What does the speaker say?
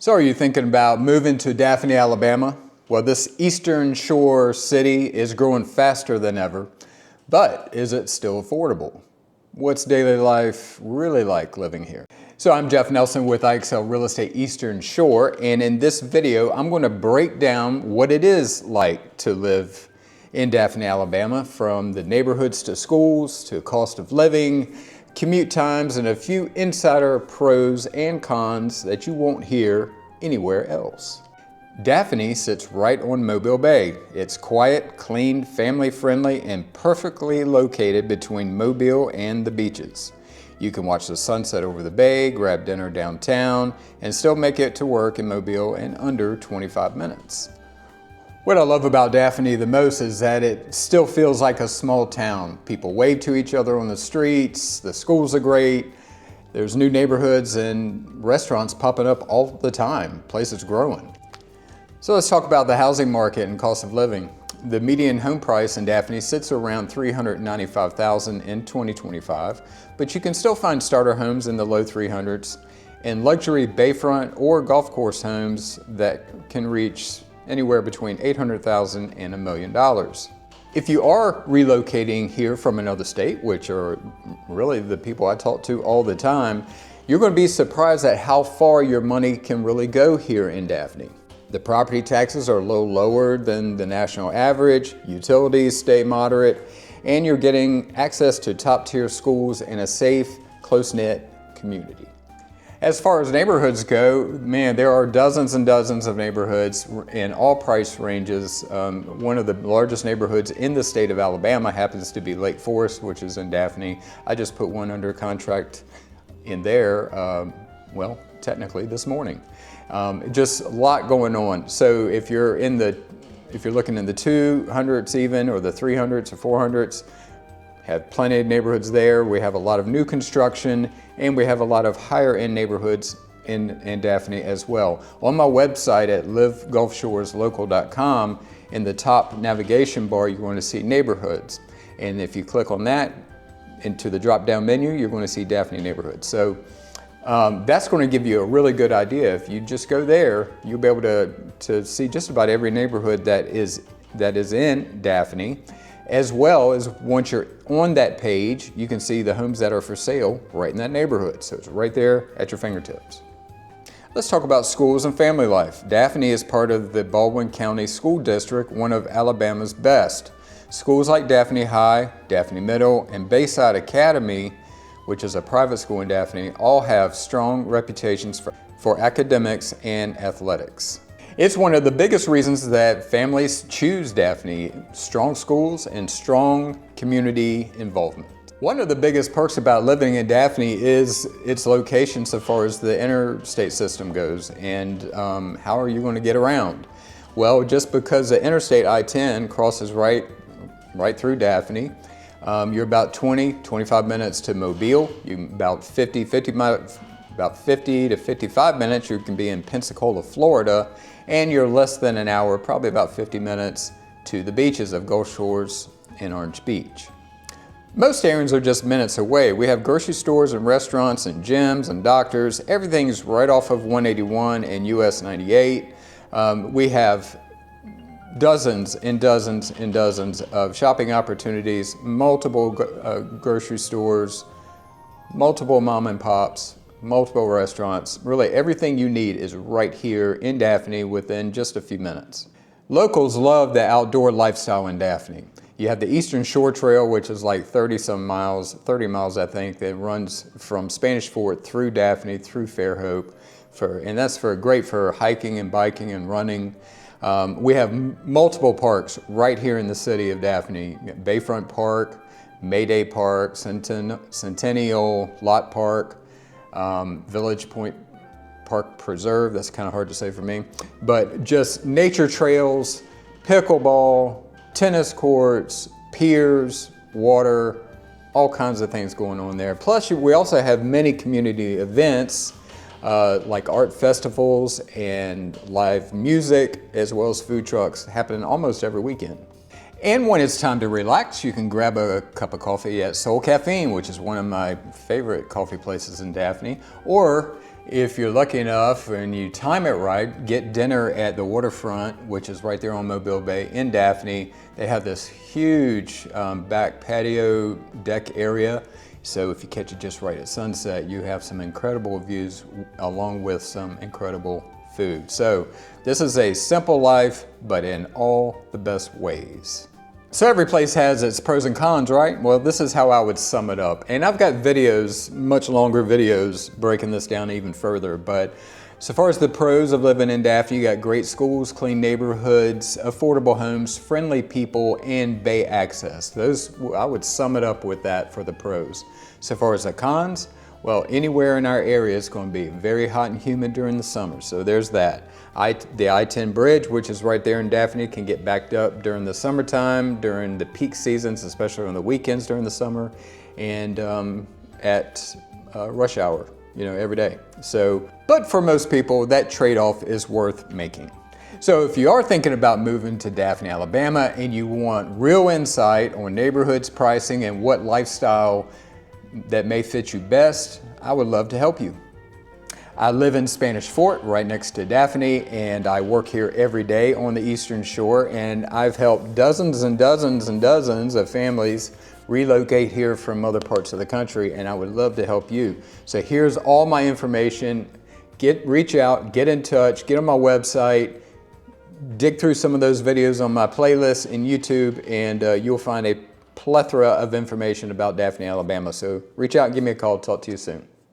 So are you thinking about moving to Daphne, Alabama? Well, this Eastern Shore city is growing faster than ever, but is it still affordable? What's daily life really like living here? So I'm Jeff Nelson with IXL Real Estate Eastern Shore, and in this video, I'm going to break down what it is like to live in Daphne, Alabama, from the neighborhoods to schools to cost of living, commute times, and a few insider pros and cons that you won't hear anywhere else. Daphne sits right on Mobile Bay. It's quiet, clean, family-friendly, and perfectly located between Mobile and the beaches. You can watch the sunset over the bay, grab dinner downtown, and still make it to work in Mobile in under 25 minutes. What I love about Daphne the most is that it still feels like a small town. People wave to each other on the streets, the schools are great, there's new neighborhoods and restaurants popping up all the time, places growing. So let's talk about the housing market and cost of living. The median home price in Daphne sits around $395,000 in 2025, but you can still find starter homes in the low 300s and luxury bayfront or golf course homes that can reach anywhere between $800,000 and $1 million. If you are relocating here from another state, which are really the people I talk to all the time, you're going to be surprised at how far your money can really go here in Daphne. The property taxes are a little lower than the national average, utilities stay moderate, and you're getting access to top-tier schools in a safe, close-knit community. As far as neighborhoods go, man, there are dozens and dozens of neighborhoods in all price ranges. One of the largest neighborhoods in the state of Alabama happens to be Lake Forest, which is in Daphne. I just put one under contract in there, well, technically this morning. Just a lot going on. So if you're looking in the 200s even, or the 300s or 400s, have plenty of neighborhoods there. We have a lot of new construction, and we have a lot of higher end neighborhoods in Daphne as well. On my website at livegulfshoreslocal.com, in the top navigation bar, you're going to see neighborhoods. And if you click on that, into the drop-down menu, you're going to see Daphne neighborhoods. So that's going to give you a really good idea. If you just go there, you'll be able to see just about every neighborhood that is in Daphne. As well as once you're on that page, you can see the homes that are for sale right in that neighborhood. So it's right there at your fingertips. Let's talk about schools and family life. Daphne is part of the Baldwin County School District, one of Alabama's best. Schools like Daphne High, Daphne Middle, and Bayside Academy, which is a private school in Daphne, all have strong reputations for academics and athletics. It's one of the biggest reasons that families choose Daphne: strong schools and strong community involvement. One of the biggest perks about living in Daphne is its location so far as the interstate system goes. And how are you going to get around? Well, just because the interstate I-10 crosses right through Daphne, you're about 25 minutes to Mobile. About 50 to 55 minutes, you can be in Pensacola, Florida, and you're less than an hour, probably about 50 minutes, to the beaches of Gulf Shores and Orange Beach. Most errands are just minutes away. We have grocery stores and restaurants and gyms and doctors. Everything's right off of 181 and US 98. We have dozens and dozens and dozens of shopping opportunities, multiple grocery stores, multiple mom and pops, multiple restaurants. Really everything you need is right here in Daphne within just a few minutes. Locals love the outdoor lifestyle in Daphne. You have the Eastern Shore Trail, which is like 30 miles I think, that runs from Spanish Fort through Daphne, through Fairhope, and that's great for hiking and biking and running. We have multiple parks right here in the city of Daphne: Bayfront Park, Mayday Park, Centennial Lot Park, Village Point Park Preserve, that's kind of hard to say for me, but just nature trails, pickleball, tennis courts, piers, water, all kinds of things going on there. Plus, we also have many community events like art festivals and live music, as well as food trucks happening almost every weekend. And when it's time to relax, you can grab a cup of coffee at Soul Caffeine, which is one of my favorite coffee places in Daphne, or if you're lucky enough and you time it right, get dinner at the waterfront, which is right there on Mobile Bay in Daphne. They have this huge back patio deck area. So if you catch it just right at sunset, you have some incredible views along with some incredible food. So this is a simple life, but in all the best ways. So every place has its pros and cons, right? Well, this is how I would sum it up. And I've got videos, much longer videos, breaking this down even further. But so far as the pros of living in Daphne, you got great schools, clean neighborhoods, affordable homes, friendly people, and bay access. Those, I would sum it up with that for the pros. So far as the cons, well, anywhere in our area is going to be very hot and humid during the summer. So there's that. The I-10 bridge, which is right there in Daphne, can get backed up during the summertime, during the peak seasons, especially on the weekends during the summer, and at rush hour, every day. So, but for most people, that trade-off is worth making. So if you are thinking about moving to Daphne, Alabama, and you want real insight on neighborhoods, pricing, and what lifestyle that may fit you best, I would love to help you. I live in Spanish Fort, right next to Daphne, and I work here every day on the Eastern Shore, and I've helped dozens and dozens and dozens of families relocate here from other parts of the country, and I would love to help you. So here's all my information. Reach out, get in touch, get on my website, dig through some of those videos on my playlist in YouTube, and you'll find a plethora of information about Daphne, Alabama. So reach out and give me a call. Talk to you soon.